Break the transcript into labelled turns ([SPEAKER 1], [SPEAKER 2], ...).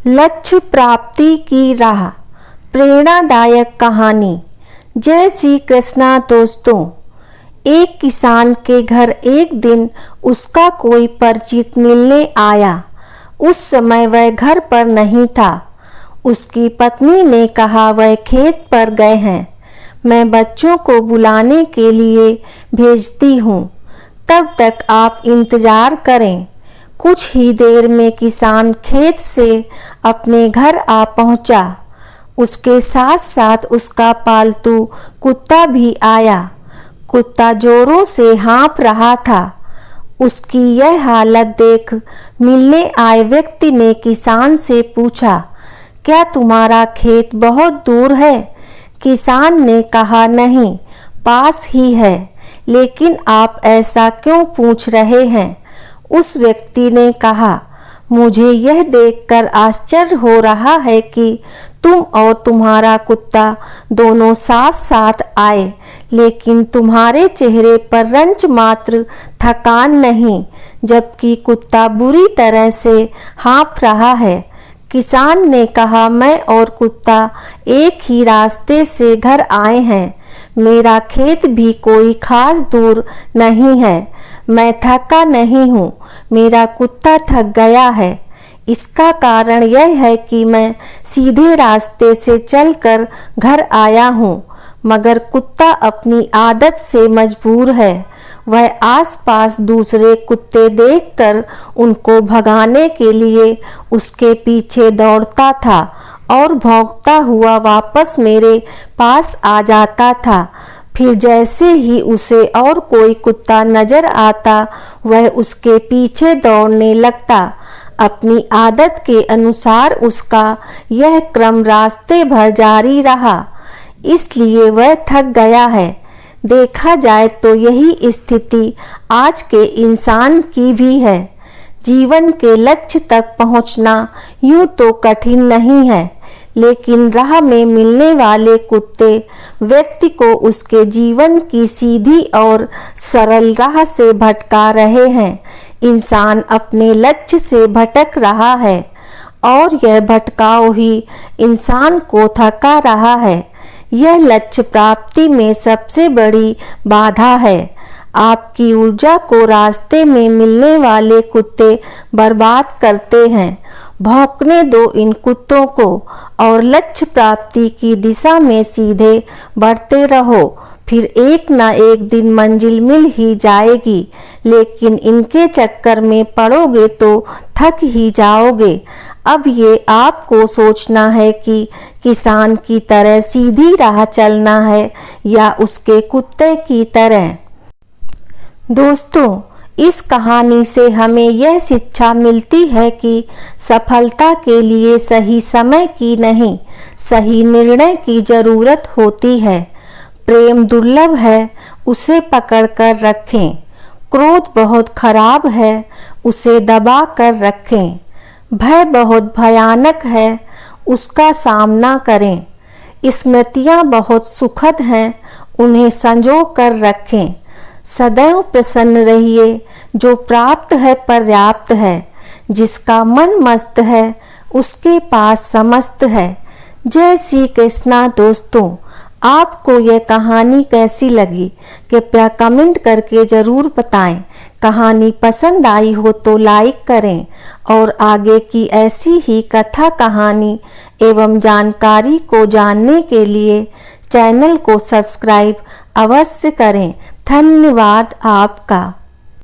[SPEAKER 1] लक्ष्य प्राप्ति की राह, प्रेरणादायक कहानी। जय श्री कृष्णा दोस्तों। एक किसान के घर एक दिन उसका कोई परिचित मिलने आया। उस समय वह घर पर नहीं था। उसकी पत्नी ने कहा वह खेत पर गए हैं, मैं बच्चों को बुलाने के लिए भेजती हूँ, तब तक आप इंतजार करें। कुछ ही देर में किसान खेत से अपने घर आ पहुंचा। उसके साथ साथ उसका पालतू कुत्ता भी आया। कुत्ता जोरों से हाँफ रहा था। उसकी यह हालत देख मिलने आए व्यक्ति ने किसान से पूछा, क्या तुम्हारा खेत बहुत दूर है? किसान ने कहा, नहीं, पास ही है, लेकिन आप ऐसा क्यों पूछ रहे हैं? उस व्यक्ति ने कहा, मुझे यह देखकर आश्चर्य हो रहा है कि तुम और तुम्हारा कुत्ता दोनों साथ साथ आए, लेकिन तुम्हारे चेहरे पर रंच मात्र थकान नहीं, जबकि कुत्ता बुरी तरह से हाँफ रहा है। किसान ने कहा, मैं और कुत्ता एक ही रास्ते से घर आए हैं। मेरा खेत भी कोई खास दूर नहीं है। मैं थका नहीं हूँ, मेरा कुत्ता थक गया है। इसका कारण यह है कि मैं सीधे रास्ते से चलकर घर आया हूँ, मगर कुत्ता अपनी आदत से मजबूर है। वह आसपास दूसरे कुत्ते देखकर उनको भगाने के लिए उसके पीछे दौड़ता था और भौंकता हुआ वापस मेरे पास आ जाता था। फिर जैसे ही उसे और कोई कुत्ता नजर आता, वह उसके पीछे दौड़ने लगता। अपनी आदत के अनुसार उसका यह क्रम रास्ते भर जारी रहा, इसलिए वह थक गया है। देखा जाए तो यही स्थिति आज के इंसान की भी है। जीवन के लक्ष्य तक पहुंचना यूं तो कठिन नहीं है, लेकिन राह में मिलने वाले कुत्ते व्यक्ति को उसके जीवन की सीधी और सरल राह से भटका रहे हैं। इंसान अपने लक्ष्य से भटक रहा है और यह भटकाव ही इंसान को थका रहा है। यह लक्ष्य प्राप्ति में सबसे बड़ी बाधा है। आपकी ऊर्जा को रास्ते में मिलने वाले कुत्ते बर्बाद करते हैं। भौंकने दो इन कुत्तों को और लक्ष्य प्राप्ति की दिशा में सीधे बढ़ते रहो, फिर एक ना एक दिन मंजिल मिल ही जाएगी। लेकिन इनके चक्कर में पड़ोगे तो थक ही जाओगे। अब ये आपको सोचना है कि किसान की तरह सीधी राह चलना है या उसके कुत्ते की तरह। दोस्तों, इस कहानी से हमें यह शिक्षा मिलती है कि सफलता के लिए सही समय की नहीं, सही निर्णय की जरूरत होती है। प्रेम दुर्लभ है, उसे पकड़ कर रखें। क्रोध बहुत खराब है, उसे दबा कर रखें। भय बहुत भयानक है, उसका सामना करें। स्मृतियाँ बहुत सुखद हैं, उन्हें संजो कर रखें। सदैव प्रसन्न रहिए, जो प्राप्त है पर्याप्त है। जिसका मन मस्त है, उसके पास समस्त है। जय श्री कृष्णा दोस्तों। आपको यह कहानी कैसी लगी कृपया कमेंट करके ज़रूर बताएं। कहानी पसंद आई हो तो लाइक करें और आगे की ऐसी ही कथा कहानी एवं जानकारी को जानने के लिए चैनल को सब्सक्राइब अवश्य करें। धन्यवाद आपका।